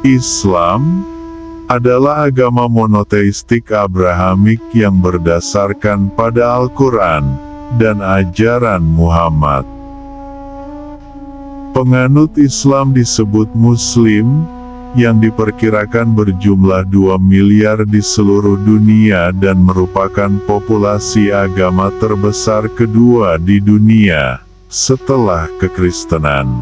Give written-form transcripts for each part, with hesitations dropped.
Islam adalah agama monoteistik Abrahamik yang berdasarkan pada Al-Quran dan ajaran Muhammad. Penganut Islam disebut Muslim, yang diperkirakan berjumlah 2 miliar di seluruh dunia dan merupakan populasi agama terbesar kedua di dunia, setelah kekristenan.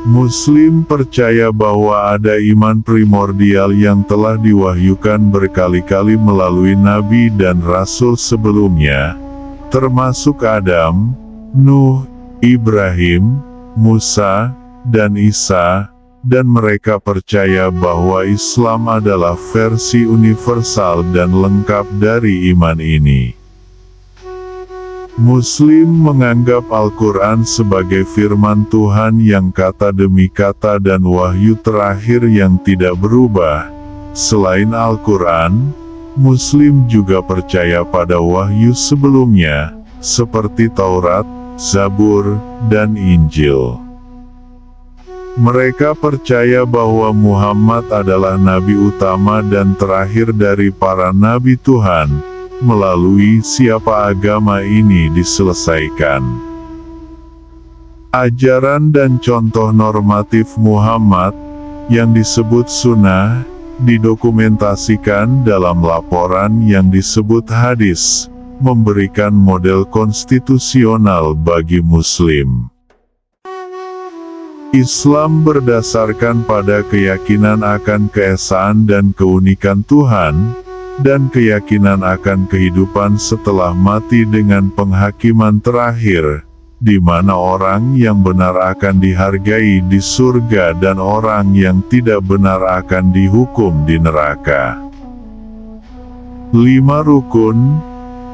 Muslim percaya bahwa ada iman primordial yang telah diwahyukan berkali-kali melalui nabi dan rasul sebelumnya, termasuk Adam, Nuh, Ibrahim, Musa, dan Isa, dan mereka percaya bahwa Islam adalah versi universal dan lengkap dari iman ini. Muslim menganggap Al-Quran sebagai firman Tuhan yang kata demi kata dan wahyu terakhir yang tidak berubah. Selain Al-Quran, Muslim juga percaya pada wahyu sebelumnya, seperti Taurat, Zabur, dan Injil. Mereka percaya bahwa Muhammad adalah nabi utama dan terakhir dari para nabi Tuhan, melalui siapa agama ini diselesaikan. Ajaran dan contoh normatif Muhammad, yang disebut sunnah, didokumentasikan dalam laporan yang disebut hadis, memberikan model konstitusional bagi Muslim. Islam berdasarkan pada keyakinan akan keesaan dan keunikan Tuhan, dan keyakinan akan kehidupan setelah mati dengan penghakiman terakhir, di mana orang yang benar akan dihargai di surga dan orang yang tidak benar akan dihukum di neraka. 5 rukun,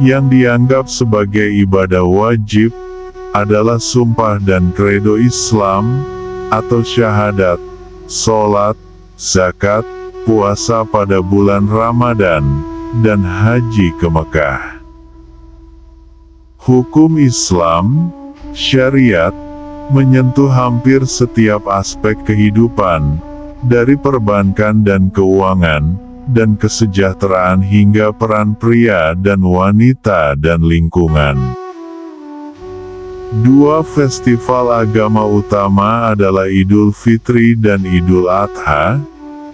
yang dianggap sebagai ibadah wajib, adalah sumpah dan kredo Islam, atau syahadat, sholat, zakat, puasa pada bulan Ramadan, dan haji ke Mekah. Hukum Islam, syariat, menyentuh hampir setiap aspek kehidupan, dari perbankan dan keuangan, dan kesejahteraan hingga peran pria dan wanita dan lingkungan. 2 festival agama utama adalah Idul Fitri dan Idul Adha.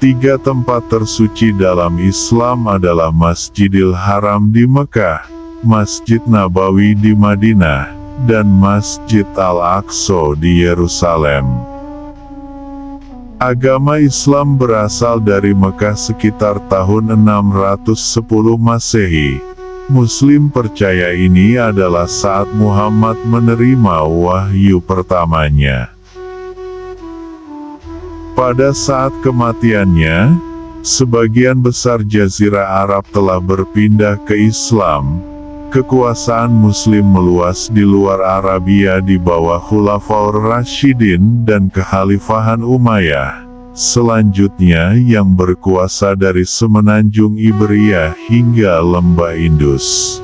3 tempat tersuci dalam Islam adalah Masjidil Haram di Mekah, Masjid Nabawi di Madinah, dan Masjid Al-Aqsa di Yerusalem. Agama Islam berasal dari Mekah sekitar tahun 610 Masehi. Muslim percaya ini adalah saat Muhammad menerima wahyu pertamanya. Pada saat kematiannya, sebagian besar Jazirah Arab telah berpindah ke Islam. Kekuasaan Muslim meluas di luar Arabia di bawah Khulafaur Rasyidin dan Kekhalifahan Umayyah. Selanjutnya yang berkuasa dari Semenanjung Iberia hingga Lembah Indus.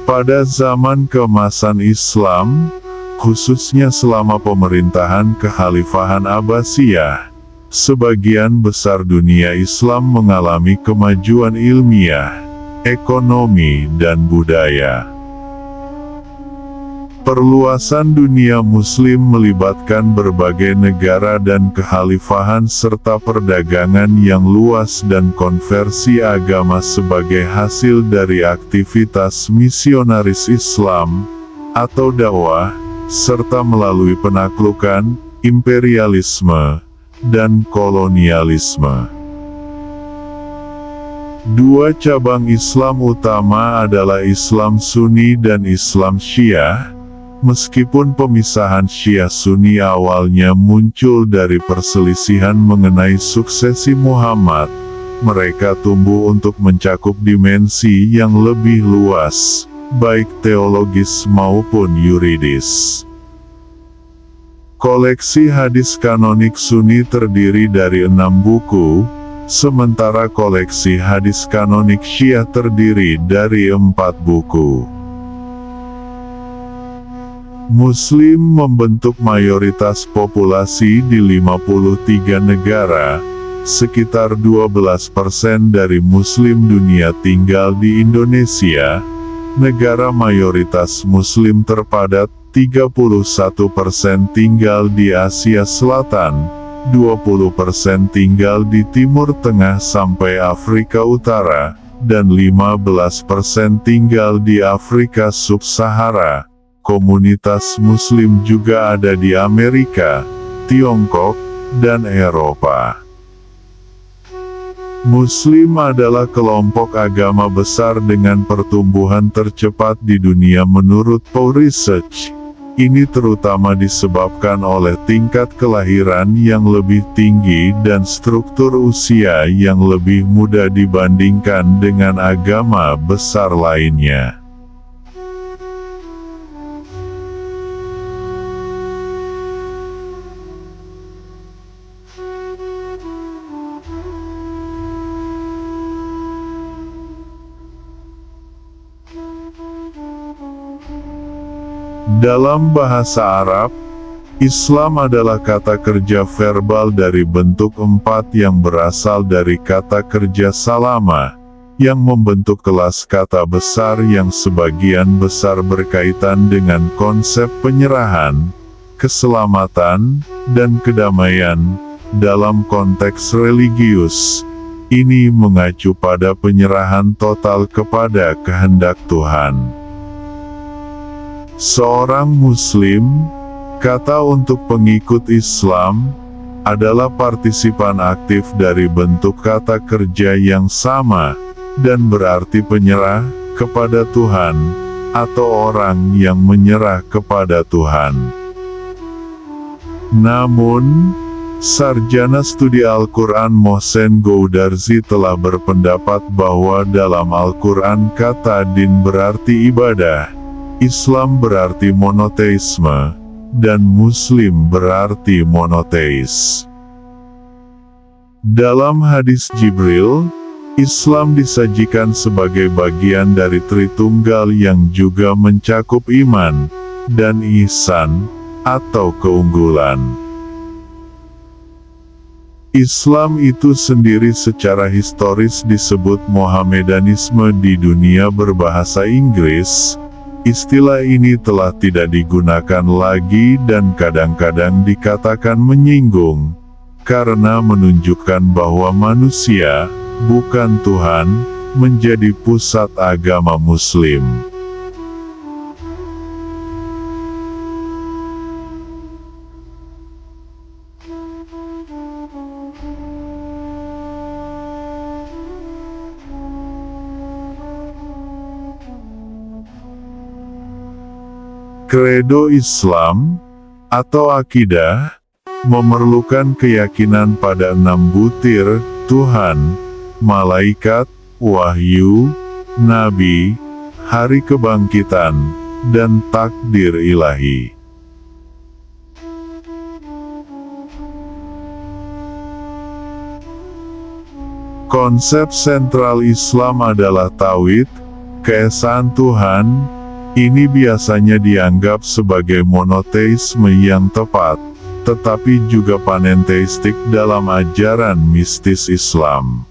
Pada zaman keemasan Islam, khususnya selama pemerintahan Kekhalifahan Abbasiyah, sebagian besar dunia Islam mengalami kemajuan ilmiah, ekonomi dan budaya. Perluasan dunia Muslim melibatkan berbagai negara dan kekhalifahan serta perdagangan yang luas dan konversi agama sebagai hasil dari aktivitas misionaris Islam, atau dakwah, serta melalui penaklukan, imperialisme, dan kolonialisme. 2 cabang Islam utama adalah Islam Sunni dan Islam Syiah. Meskipun pemisahan Syiah Sunni awalnya muncul dari perselisihan mengenai suksesi Muhammad, mereka tumbuh untuk mencakup dimensi yang lebih luas, baik teologis maupun yuridis. Koleksi hadis kanonik Sunni terdiri dari 6 buku, sementara koleksi hadis kanonik Syiah terdiri dari 4 buku. Muslim membentuk mayoritas populasi di 53 negara, sekitar 12% dari Muslim dunia tinggal di Indonesia, negara mayoritas Muslim terpadat, 31% tinggal di Asia Selatan, 20% tinggal di Timur Tengah sampai Afrika Utara, dan 15% tinggal di Afrika Sub-Sahara. Komunitas Muslim juga ada di Amerika, Tiongkok, dan Eropa. Muslim adalah kelompok agama besar dengan pertumbuhan tercepat di dunia menurut Pew Research. Ini terutama disebabkan oleh tingkat kelahiran yang lebih tinggi dan struktur usia yang lebih muda dibandingkan dengan agama besar lainnya. Dalam bahasa Arab, Islam adalah kata kerja verbal dari bentuk 4 yang berasal dari kata kerja salama, yang membentuk kelas kata besar yang sebagian besar berkaitan dengan konsep penyerahan, keselamatan, dan kedamaian. Dalam konteks religius, ini mengacu pada penyerahan total kepada kehendak Tuhan. Seorang Muslim, kata untuk pengikut Islam, adalah partisipan aktif dari bentuk kata kerja yang sama, dan berarti penyerah kepada Tuhan, atau orang yang menyerah kepada Tuhan. Namun, sarjana studi Al-Quran Mohsen Goudarzi telah berpendapat bahwa dalam Al-Quran kata din berarti ibadah, Islam berarti monoteisme, dan Muslim berarti monoteis. Dalam hadis Jibril, Islam disajikan sebagai bagian dari Tritunggal yang juga mencakup iman, dan ihsan, atau keunggulan. Islam itu sendiri secara historis disebut Mohamedanisme di dunia berbahasa Inggris. Istilah ini telah tidak digunakan lagi dan kadang-kadang dikatakan menyinggung, karena menunjukkan bahwa manusia, bukan Tuhan, menjadi pusat agama Muslim. Kredo Islam, atau akidah, memerlukan keyakinan pada 6 butir, Tuhan, malaikat, wahyu, nabi, hari kebangkitan, dan takdir ilahi. Konsep sentral Islam adalah tauhid, keesaan Tuhan. Ini biasanya dianggap sebagai monoteisme yang tepat, tetapi juga panenteistik dalam ajaran mistis Islam.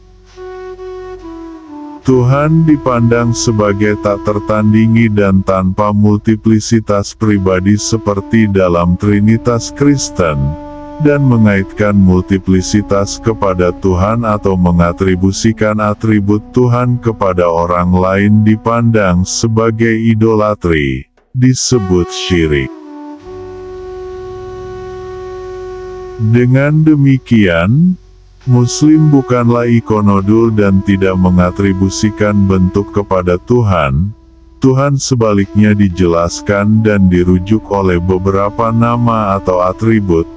Tuhan dipandang sebagai tak tertandingi dan tanpa multiplisitas pribadi seperti dalam Trinitas Kristen, dan mengaitkan multiplisitas kepada Tuhan atau mengatribusikan atribut Tuhan kepada orang lain dipandang sebagai idolatri, disebut syirik. Dengan demikian, Muslim bukanlah ikonodul dan tidak mengatribusikan bentuk kepada Tuhan. Tuhan sebaliknya dijelaskan dan dirujuk oleh beberapa nama atau atribut.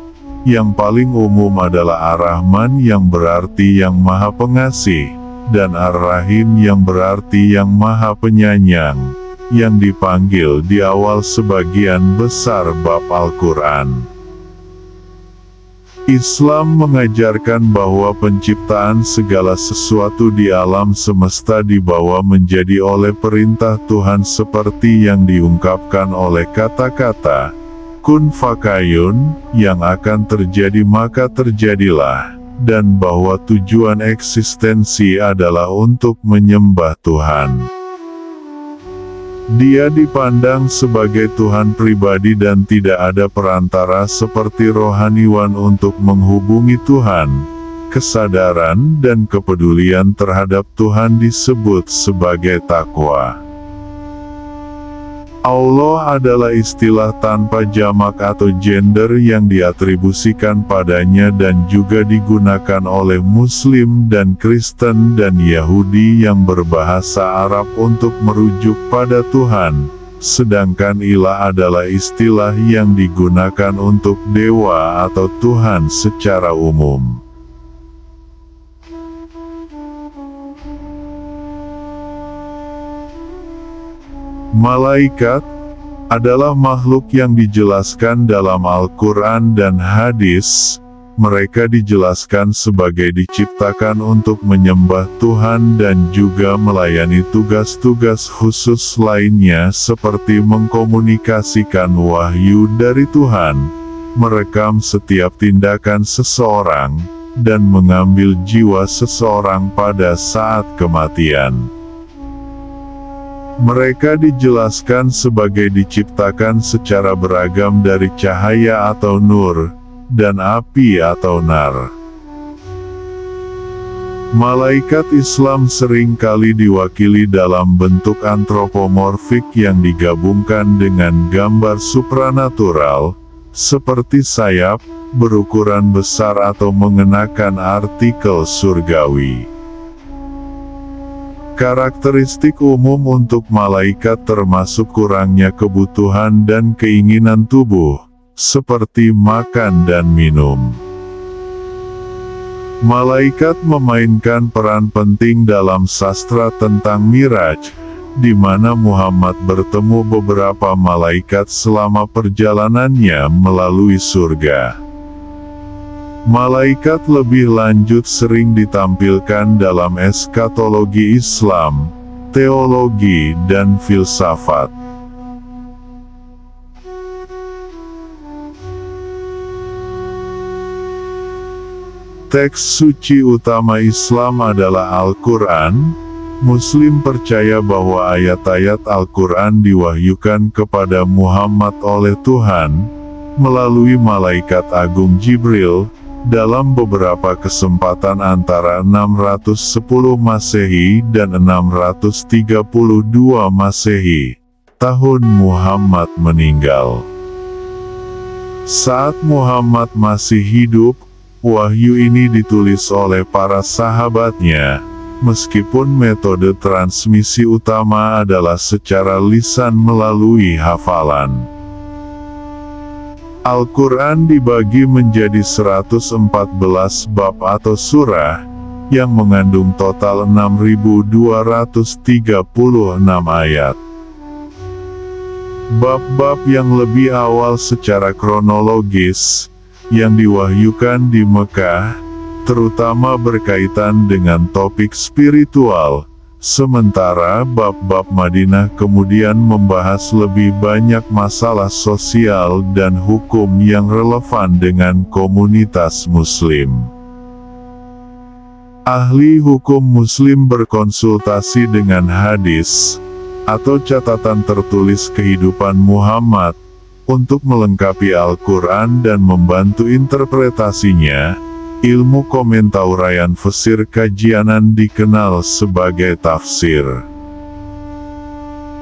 Yang paling umum adalah Ar-Rahman yang berarti yang Maha Pengasih, dan Ar-Rahim yang berarti yang Maha Penyayang, yang dipanggil di awal sebagian besar bab Al-Quran. Islam mengajarkan bahwa penciptaan segala sesuatu di alam semesta dibawa menjadi oleh perintah Tuhan seperti yang diungkapkan oleh kata-kata kun fakayun, yang akan terjadi maka terjadilah, dan bahwa tujuan eksistensi adalah untuk menyembah Tuhan. Dia dipandang sebagai Tuhan pribadi dan tidak ada perantara seperti rohaniwan untuk menghubungi Tuhan. Kesadaran dan kepedulian terhadap Tuhan disebut sebagai takwa. Allah adalah istilah tanpa jamak atau gender yang diatribusikan padanya dan juga digunakan oleh Muslim dan Kristen dan Yahudi yang berbahasa Arab untuk merujuk pada Tuhan, sedangkan ilah adalah istilah yang digunakan untuk dewa atau Tuhan secara umum. Malaikat adalah makhluk yang dijelaskan dalam Al-Quran dan hadis. Mereka dijelaskan sebagai diciptakan untuk menyembah Tuhan dan juga melayani tugas-tugas khusus lainnya seperti mengkomunikasikan wahyu dari Tuhan, merekam setiap tindakan seseorang, dan mengambil jiwa seseorang pada saat kematian. Mereka dijelaskan sebagai diciptakan secara beragam dari cahaya atau nur, dan api atau nar. Malaikat Islam sering kali diwakili dalam bentuk antropomorfik yang digabungkan dengan gambar supranatural, seperti sayap, berukuran besar atau mengenakan artikel surgawi. Karakteristik umum untuk malaikat termasuk kurangnya kebutuhan dan keinginan tubuh, seperti makan dan minum. Malaikat memainkan peran penting dalam sastra tentang Miraj, di mana Muhammad bertemu beberapa malaikat selama perjalanannya melalui surga. Malaikat lebih lanjut sering ditampilkan dalam eskatologi Islam, teologi dan filsafat. Teks suci utama Islam adalah Al-Quran. Muslim percaya bahwa ayat-ayat Al-Quran diwahyukan kepada Muhammad oleh Tuhan, melalui malaikat agung Jibril, dalam beberapa kesempatan antara 610 Masehi dan 632 Masehi, tahun Muhammad meninggal. Saat Muhammad masih hidup, wahyu ini ditulis oleh para sahabatnya, meskipun metode transmisi utama adalah secara lisan melalui hafalan. Al-Quran dibagi menjadi 114 bab atau surah, yang mengandung total 6.236 ayat. Bab-bab yang lebih awal secara kronologis, yang diwahyukan di Mekah, terutama berkaitan dengan topik spiritual, sementara bab-bab Madinah kemudian membahas lebih banyak masalah sosial dan hukum yang relevan dengan komunitas Muslim. Ahli hukum Muslim berkonsultasi dengan hadis, atau catatan tertulis kehidupan Muhammad, untuk melengkapi Al-Quran dan membantu interpretasinya. Ilmu komentauraian fasir kajianan dikenal sebagai tafsir.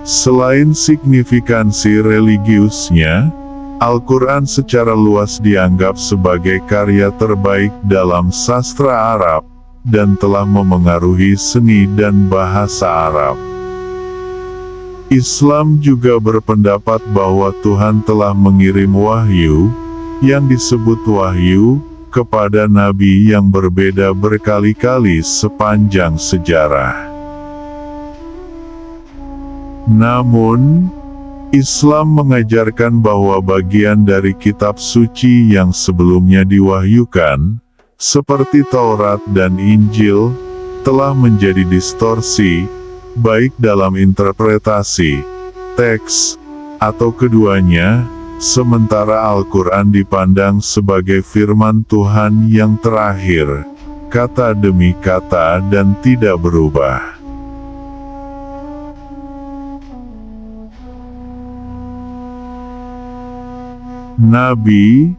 Selain signifikansi religiusnya, Al-Quran secara luas dianggap sebagai karya terbaik dalam sastra Arab, dan telah memengaruhi seni dan bahasa Arab. Islam juga berpendapat bahwa Tuhan telah mengirim wahyu, yang disebut wahyu, kepada nabi yang berbeda berkali-kali sepanjang sejarah. Namun, Islam mengajarkan bahwa bagian dari kitab suci yang sebelumnya diwahyukan, seperti Taurat dan Injil, telah menjadi distorsi, baik dalam interpretasi, teks, atau keduanya, sementara Al-Quran dipandang sebagai firman Tuhan yang terakhir, kata demi kata dan tidak berubah. Nabi,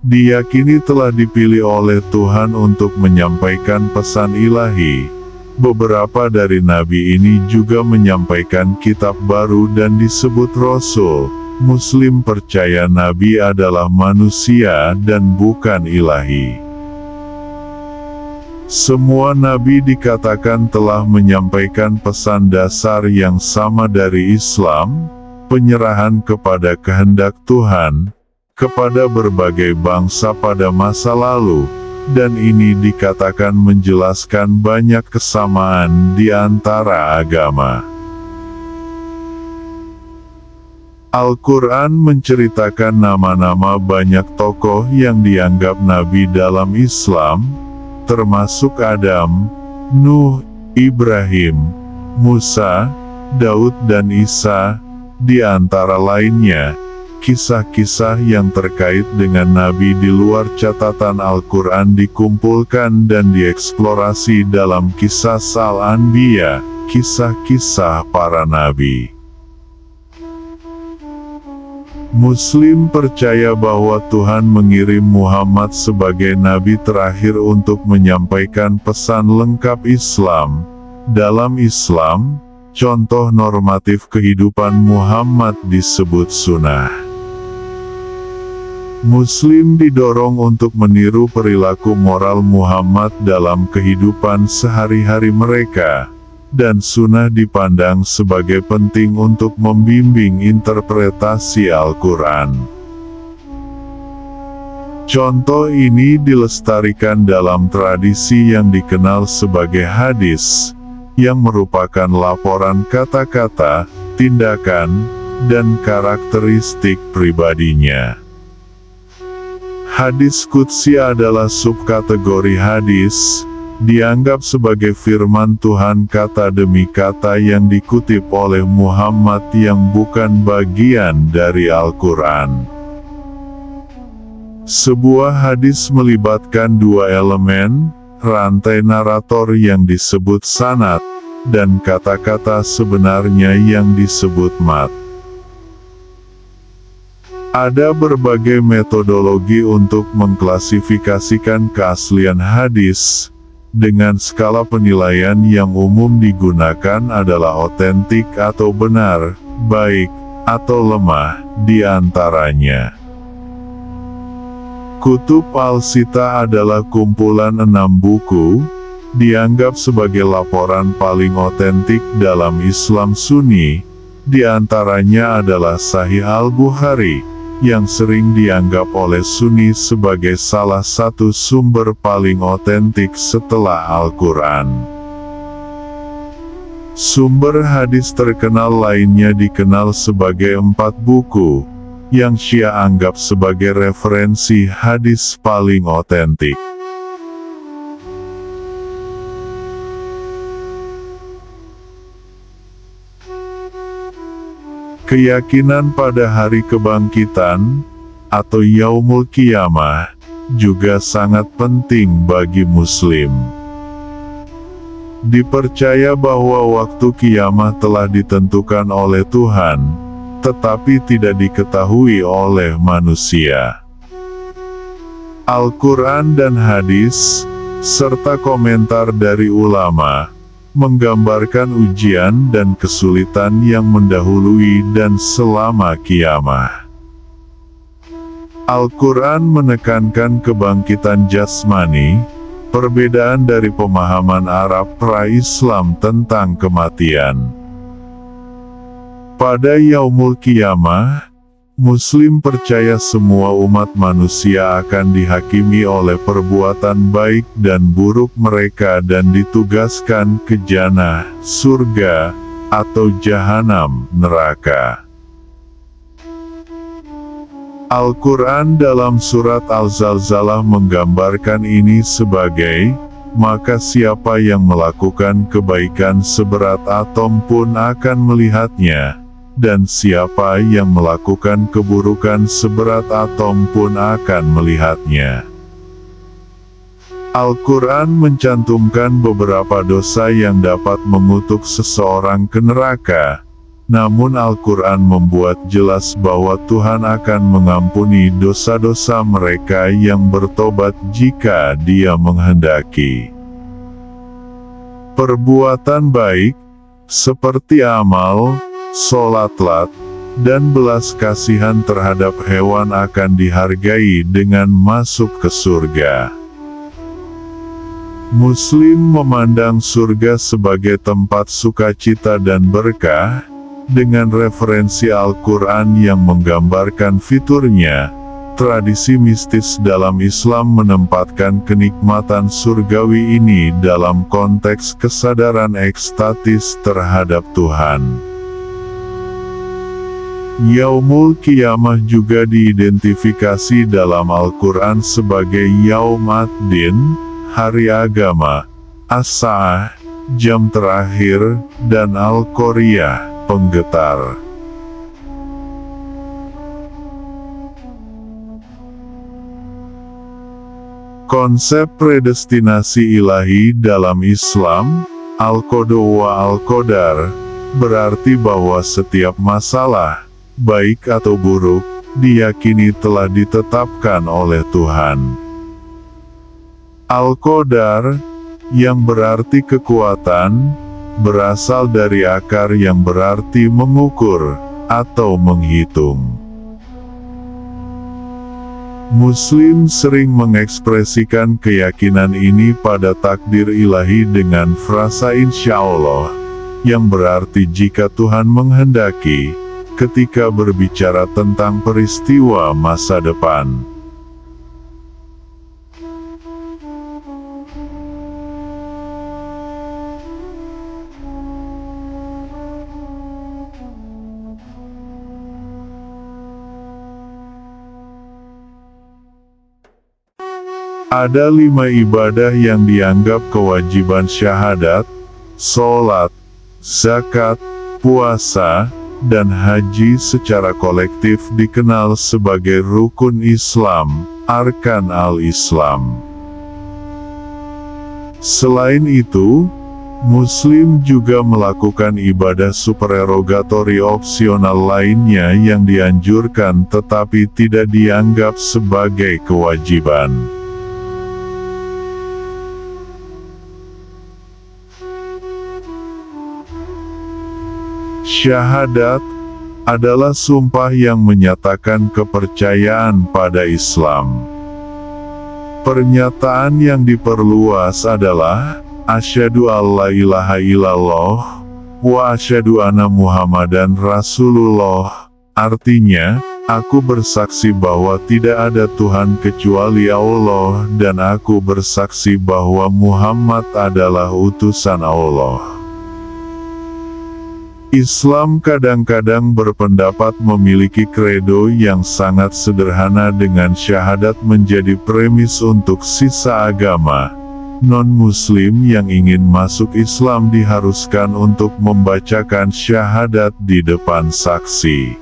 diyakini telah dipilih oleh Tuhan untuk menyampaikan pesan ilahi. Beberapa dari nabi ini juga menyampaikan kitab baru dan disebut Rasul. Muslim percaya nabi adalah manusia dan bukan ilahi. Semua nabi dikatakan telah menyampaikan pesan dasar yang sama dari Islam, penyerahan kepada kehendak Tuhan, kepada berbagai bangsa pada masa lalu, dan ini dikatakan menjelaskan banyak kesamaan di antara agama. Al-Quran menceritakan nama-nama banyak tokoh yang dianggap nabi dalam Islam, termasuk Adam, Nuh, Ibrahim, Musa, Daud dan Isa, di antara lainnya. Kisah-kisah yang terkait dengan nabi di luar catatan Al-Quran dikumpulkan dan dieksplorasi dalam Kisah Al-Anbiya, kisah-kisah para nabi. Muslim percaya bahwa Tuhan mengirim Muhammad sebagai nabi terakhir untuk menyampaikan pesan lengkap Islam. Dalam Islam, contoh normatif kehidupan Muhammad disebut sunnah. Muslim didorong untuk meniru perilaku moral Muhammad dalam kehidupan sehari-hari mereka, dan sunnah dipandang sebagai penting untuk membimbing interpretasi Al-Quran. Contoh ini dilestarikan dalam tradisi yang dikenal sebagai hadis, yang merupakan laporan kata-kata, tindakan, dan karakteristik pribadinya. Hadis qudsi adalah subkategori hadis, dianggap sebagai firman Tuhan kata demi kata yang dikutip oleh Muhammad yang bukan bagian dari Al-Quran. Sebuah hadis melibatkan dua elemen, rantai narator yang disebut sanad, dan kata-kata sebenarnya yang disebut mat. Ada berbagai metodologi untuk mengklasifikasikan keaslian hadis, dengan skala penilaian yang umum digunakan adalah otentik atau benar, baik, atau lemah, di antaranya. Kutub Al-Sita adalah kumpulan 6 buku, dianggap sebagai laporan paling otentik dalam Islam Sunni, di antaranya adalah Sahih Al-Bukhari, yang sering dianggap oleh Sunni sebagai salah satu sumber paling otentik setelah Al-Quran. Sumber hadis terkenal lainnya dikenal sebagai 4 buku, yang Syiah anggap sebagai referensi hadis paling otentik. Keyakinan pada hari kebangkitan, atau Yaumul Qiyamah, juga sangat penting bagi Muslim. Dipercaya bahwa waktu kiamat telah ditentukan oleh Tuhan, tetapi tidak diketahui oleh manusia. Al-Quran dan hadis, serta komentar dari ulama, menggambarkan ujian dan kesulitan yang mendahului dan selama kiamat. Al-Quran menekankan kebangkitan jasmani, perbedaan dari pemahaman Arab pra-Islam tentang kematian. Pada Yaumul Qiyamah, Muslim percaya semua umat manusia akan dihakimi oleh perbuatan baik dan buruk mereka dan ditugaskan ke jannah, surga, atau jahanam, neraka. Al-Quran dalam surat Al-Zalzalah menggambarkan ini sebagai, maka siapa yang melakukan kebaikan seberat atom pun akan melihatnya, dan siapa yang melakukan keburukan seberat atom pun akan melihatnya. Al-Quran mencantumkan beberapa dosa yang dapat mengutuk seseorang ke neraka. Namun Al-Quran membuat jelas bahwa Tuhan akan mengampuni dosa-dosa mereka yang bertobat jika Dia menghendaki. Perbuatan baik, seperti amal, sholat, dan belas kasihan terhadap hewan akan dihargai dengan masuk ke surga. Muslim memandang surga sebagai tempat sukacita dan berkah, dengan referensi Al-Quran yang menggambarkan fiturnya. Tradisi mistis dalam Islam menempatkan kenikmatan surgawi ini dalam konteks kesadaran ekstatis terhadap Tuhan. Yaumul Qiyamah juga diidentifikasi dalam Al-Quran sebagai Yaum ad-Din, hari agama, As-Sa'ah, jam terakhir, dan Al-Qoriyah, penggetar. Konsep predestinasi ilahi dalam Islam, Al-Qada wa Al-Qadar, berarti bahwa setiap masalah, baik atau buruk, diyakini telah ditetapkan oleh Tuhan. Al-Qadar, yang berarti kekuatan, berasal dari akar yang berarti mengukur, atau menghitung. Muslim sering mengekspresikan keyakinan ini pada takdir ilahi dengan frasa insya Allah, yang berarti jika Tuhan menghendaki, ketika berbicara tentang peristiwa masa depan. Ada 5 ibadah yang dianggap kewajiban syahadat, sholat, zakat, puasa, dan haji secara kolektif dikenal sebagai rukun Islam, arkan al-Islam. Selain itu, Muslim juga melakukan ibadah supererogatori opsional lainnya yang dianjurkan tetapi tidak dianggap sebagai kewajiban. Syahadat adalah sumpah yang menyatakan kepercayaan pada Islam. Pernyataan yang diperluas adalah, asyhadu alla ilaha illallah, wa asyhadu anna Muhammadan Rasulullah. Artinya, aku bersaksi bahwa tidak ada Tuhan kecuali Allah dan aku bersaksi bahwa Muhammad adalah utusan Allah. Islam kadang-kadang berpendapat memiliki kredo yang sangat sederhana dengan syahadat menjadi premis untuk sisa agama. Non-Muslim yang ingin masuk Islam diharuskan untuk membacakan syahadat di depan saksi.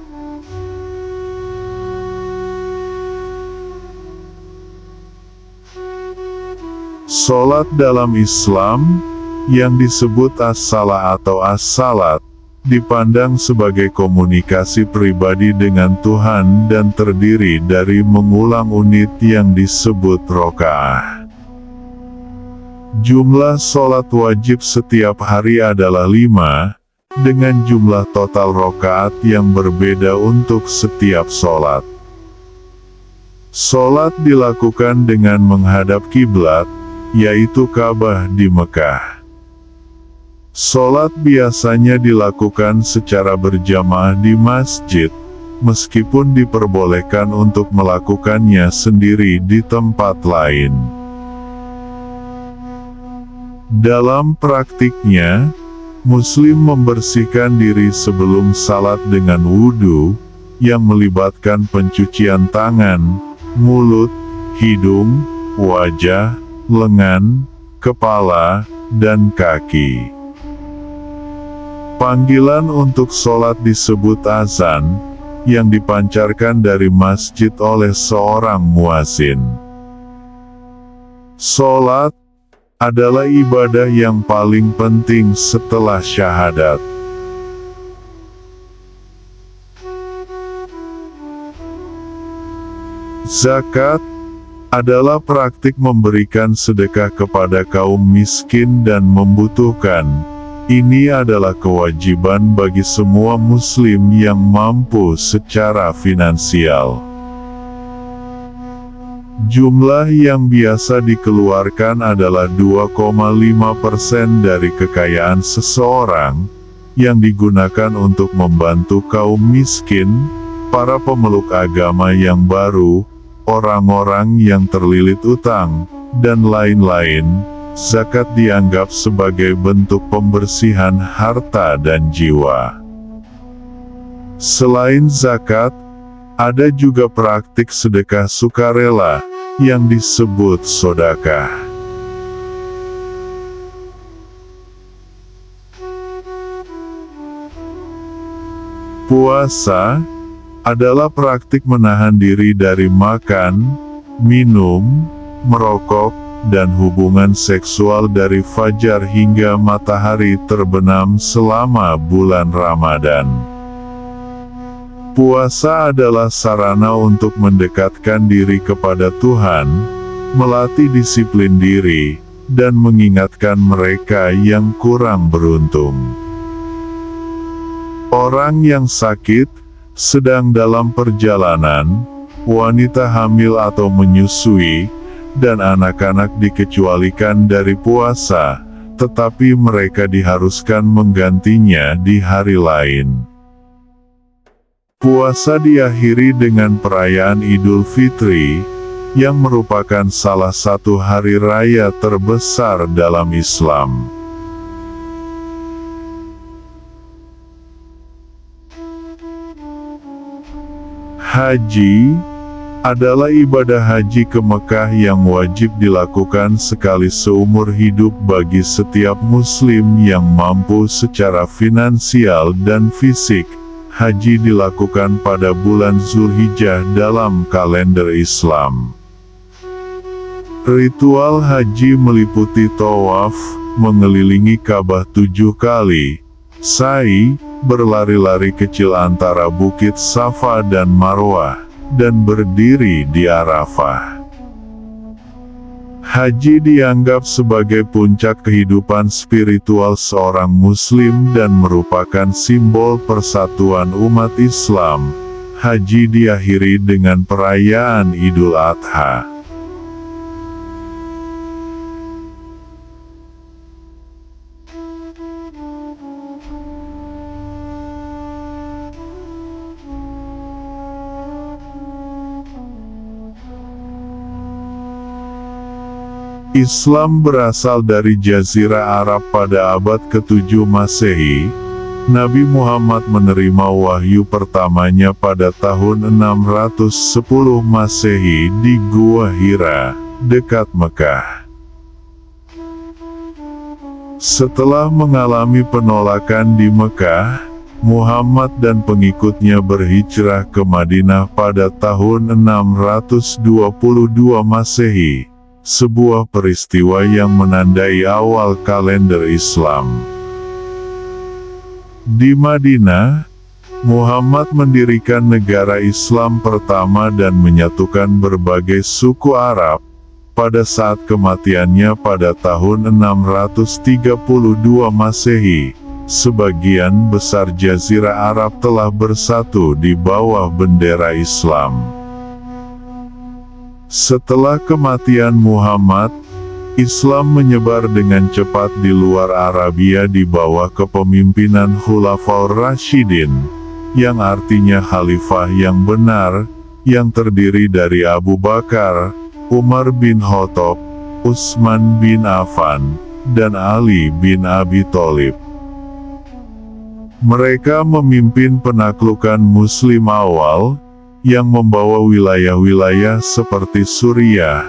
Salat dalam Islam, yang disebut as-salah atau as-salat, dipandang sebagai komunikasi pribadi dengan Tuhan dan terdiri dari mengulang unit yang disebut rokaah. Jumlah sholat wajib setiap hari adalah 5, dengan jumlah total rokaat yang berbeda untuk setiap sholat. Sholat dilakukan dengan menghadap kiblat, yaitu Ka'bah di Mekah. Sholat biasanya dilakukan secara berjamaah di masjid, meskipun diperbolehkan untuk melakukannya sendiri di tempat lain. Dalam praktiknya, Muslim membersihkan diri sebelum salat dengan wudhu, yang melibatkan pencucian tangan, mulut, hidung, wajah, lengan, kepala, dan kaki. Panggilan untuk sholat disebut azan, yang dipancarkan dari masjid oleh seorang muazin. Sholat adalah ibadah yang paling penting setelah syahadat. Zakat adalah praktik memberikan sedekah kepada kaum miskin dan membutuhkan. Ini adalah kewajiban bagi semua muslim yang mampu secara finansial. Jumlah yang biasa dikeluarkan adalah 2,5% dari kekayaan seseorang, yang digunakan untuk membantu kaum miskin, para pemeluk agama yang baru, orang-orang yang terlilit utang, dan lain-lain. Zakat dianggap sebagai bentuk pembersihan harta dan jiwa. Selain zakat, ada juga praktik sedekah sukarela, yang disebut sodakah. Puasa adalah praktik menahan diri dari makan, minum, merokok, dan hubungan seksual dari fajar hingga matahari terbenam selama bulan Ramadan. Puasa adalah sarana untuk mendekatkan diri kepada Tuhan, melatih disiplin diri, dan mengingatkan mereka yang kurang beruntung. Orang yang sakit, sedang dalam perjalanan, wanita hamil atau menyusui, dan anak-anak dikecualikan dari puasa, tetapi mereka diharuskan menggantinya di hari lain. Puasa diakhiri dengan perayaan Idul Fitri, yang merupakan salah satu hari raya terbesar dalam Islam. Haji adalah ibadah haji ke Mekah yang wajib dilakukan sekali seumur hidup bagi setiap muslim yang mampu secara finansial dan fisik. Haji dilakukan pada bulan Zulhijjah dalam kalender Islam. Ritual haji meliputi tawaf, mengelilingi Ka'bah 7 kali, sa'i, berlari-lari kecil antara bukit Safa dan Marwah, dan berdiri di Arafah. Haji dianggap sebagai puncak kehidupan spiritual seorang muslim dan merupakan simbol persatuan umat Islam. Haji diakhiri dengan perayaan Idul Adha. Islam berasal dari Jazirah Arab pada abad ke-7 Masehi. Nabi Muhammad menerima wahyu pertamanya pada tahun 610 Masehi di Gua Hira, dekat Mekah. Setelah mengalami penolakan di Mekah, Muhammad dan pengikutnya berhijrah ke Madinah pada tahun 622 Masehi. Sebuah peristiwa yang menandai awal kalender Islam. Di Madinah, Muhammad mendirikan negara Islam pertama dan menyatukan berbagai suku Arab. Pada saat kematiannya pada tahun 632 Masehi, sebagian besar Jazirah Arab telah bersatu di bawah bendera Islam. Setelah kematian Muhammad, Islam menyebar dengan cepat di luar Arabia di bawah kepemimpinan Khulafaur Rasyidin, yang artinya khalifah yang benar, yang terdiri dari Abu Bakar, Umar bin Khattab, Utsman bin Affan, dan Ali bin Abi Thalib. Mereka memimpin penaklukan Muslim awal, yang membawa wilayah-wilayah seperti Suriah,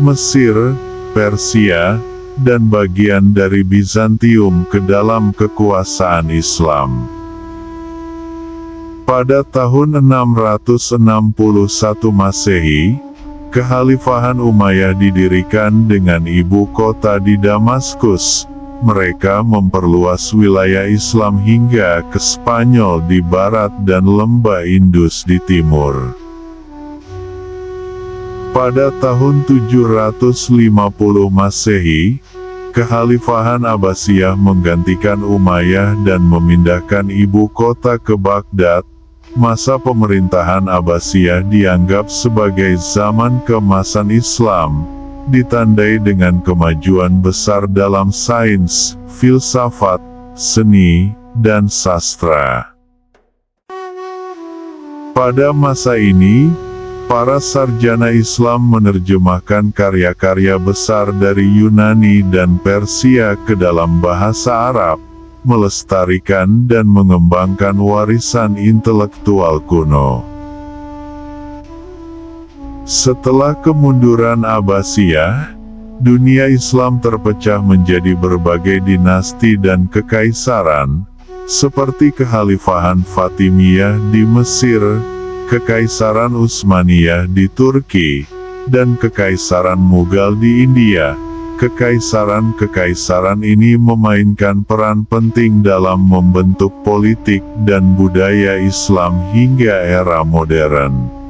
Mesir, Persia, dan bagian dari Bizantium ke dalam kekuasaan Islam. Pada tahun 661 Masehi, Kekhalifahan Umayyah didirikan dengan ibu kota di Damaskus. Mereka memperluas wilayah Islam hingga ke Spanyol di barat dan lembah Indus di timur. Pada tahun 750 Masehi, Kekhalifahan Abbasiyah menggantikan Umayyah dan memindahkan ibu kota ke Baghdad. Masa pemerintahan Abbasiyah dianggap sebagai zaman keemasan Islam, ditandai dengan kemajuan besar dalam sains, filsafat, seni, dan sastra. Pada masa ini, para sarjana Islam menerjemahkan karya-karya besar dari Yunani dan Persia ke dalam bahasa Arab, melestarikan dan mengembangkan warisan intelektual kuno. Setelah kemunduran Abbasiyah, dunia Islam terpecah menjadi berbagai dinasti dan kekaisaran, seperti Kekhalifahan Fatimiyah di Mesir, Kekaisaran Utsmaniyah di Turki, dan Kekaisaran Mughal di India. Kekaisaran-kekaisaran ini memainkan peran penting dalam membentuk politik dan budaya Islam hingga era modern.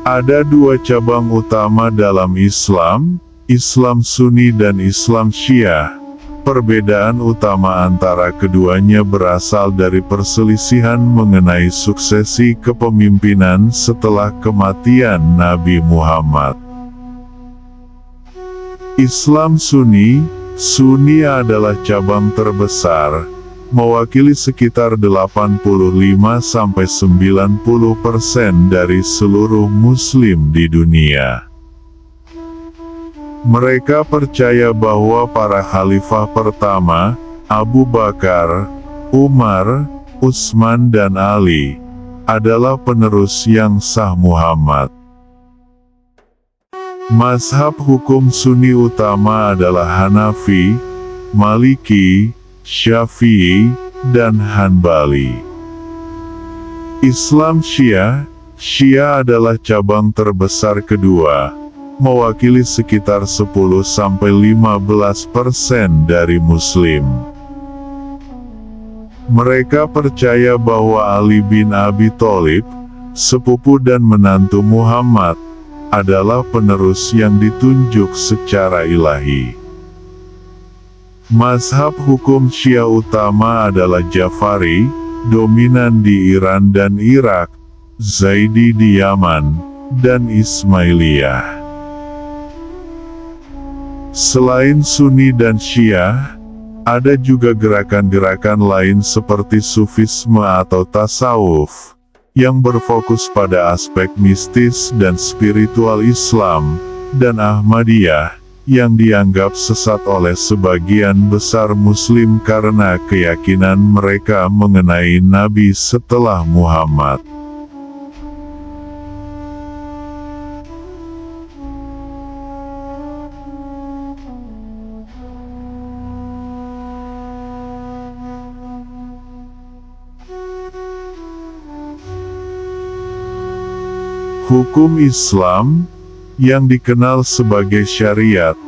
Ada dua cabang utama dalam Islam, Islam Sunni dan Islam Syiah. Perbedaan utama antara keduanya berasal dari perselisihan mengenai suksesi kepemimpinan setelah kematian Nabi Muhammad. Islam Sunni adalah cabang terbesar, mewakili sekitar 85–90% dari seluruh Muslim di dunia. Mereka percaya bahwa para khalifah pertama, Abu Bakar, Umar, Utsman dan Ali, adalah penerus yang sah Muhammad. Mazhab hukum Sunni utama adalah Hanafi, Maliki, Syafi'i, dan Hanbali. Islam Syiah adalah cabang terbesar kedua, mewakili sekitar 10–15% dari Muslim. Mereka percaya bahwa Ali bin Abi Thalib, sepupu dan menantu Muhammad, adalah penerus yang ditunjuk secara ilahi. Mazhab hukum Syiah utama adalah Ja'fari, dominan di Iran dan Irak, Zaidi di Yaman, dan Ismailiyah. Selain Sunni dan Syiah, ada juga gerakan-gerakan lain seperti Sufisme atau Tasawuf, yang berfokus pada aspek mistis dan spiritual Islam, dan Ahmadiyah, yang dianggap sesat oleh sebagian besar Muslim karena keyakinan mereka mengenai Nabi setelah Muhammad. Hukum Islam, yang dikenal sebagai syariat,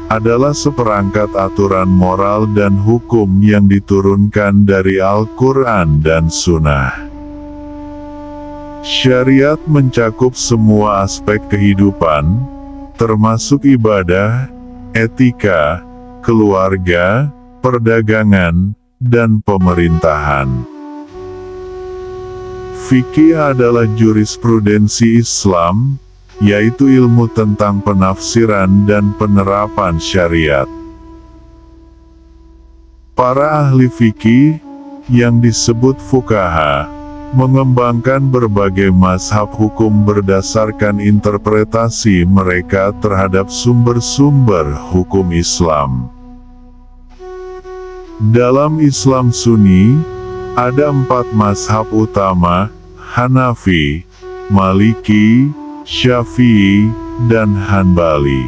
adalah seperangkat aturan moral dan hukum yang diturunkan dari Al-Quran dan Sunnah. Syariat mencakup semua aspek kehidupan, termasuk ibadah, etika, keluarga, perdagangan, dan pemerintahan. Fikih adalah jurisprudensi Islam, yaitu ilmu tentang penafsiran dan penerapan syariat. Para ahli fikih, yang disebut fuqaha, mengembangkan berbagai mazhab hukum berdasarkan interpretasi mereka terhadap sumber-sumber hukum Islam. Dalam Islam Sunni, ada 4 mazhab utama: Hanafi, Maliki, Syafi'i, dan Hanbali.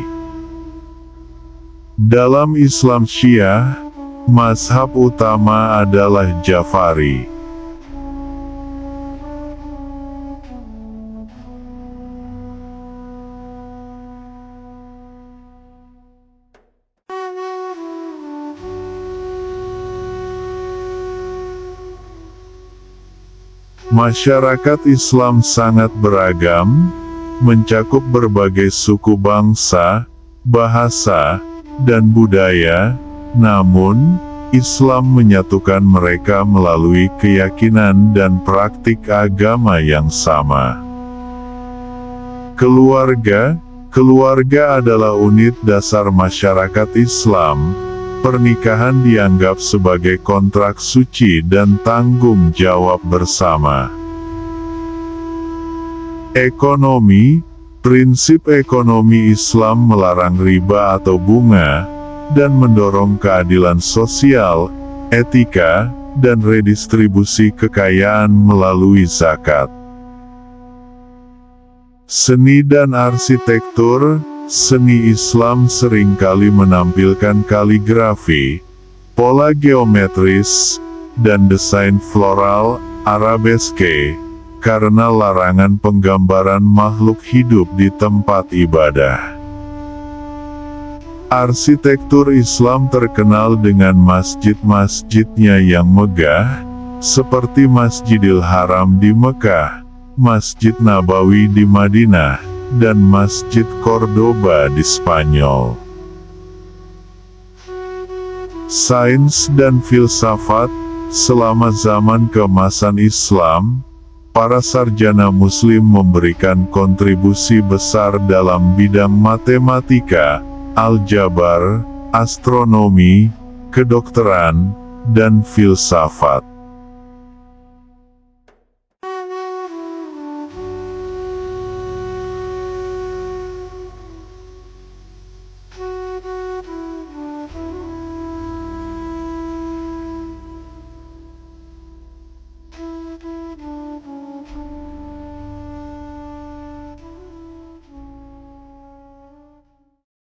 Dalam Islam Syiah, mazhab utama adalah Ja'fari. Masyarakat Islam sangat beragam, mencakup berbagai suku bangsa, bahasa, dan budaya, namun, Islam menyatukan mereka melalui keyakinan dan praktik agama yang sama. Keluarga adalah unit dasar masyarakat Islam. Pernikahan dianggap sebagai kontrak suci dan tanggung jawab bersama. Ekonomi, prinsip ekonomi Islam melarang riba atau bunga, dan mendorong keadilan sosial, etika, dan redistribusi kekayaan melalui zakat. Seni dan arsitektur, seni Islam seringkali menampilkan kaligrafi, pola geometris, dan desain floral, arabeske, karena larangan penggambaran makhluk hidup di tempat ibadah. Arsitektur Islam terkenal dengan masjid-masjidnya yang megah, seperti Masjidil Haram di Mekah, Masjid Nabawi di Madinah, dan Masjid Cordoba di Spanyol. Sains dan filsafat, selama zaman keemasan Islam, para sarjana Muslim memberikan kontribusi besar dalam bidang matematika, aljabar, astronomi, kedokteran, dan filsafat.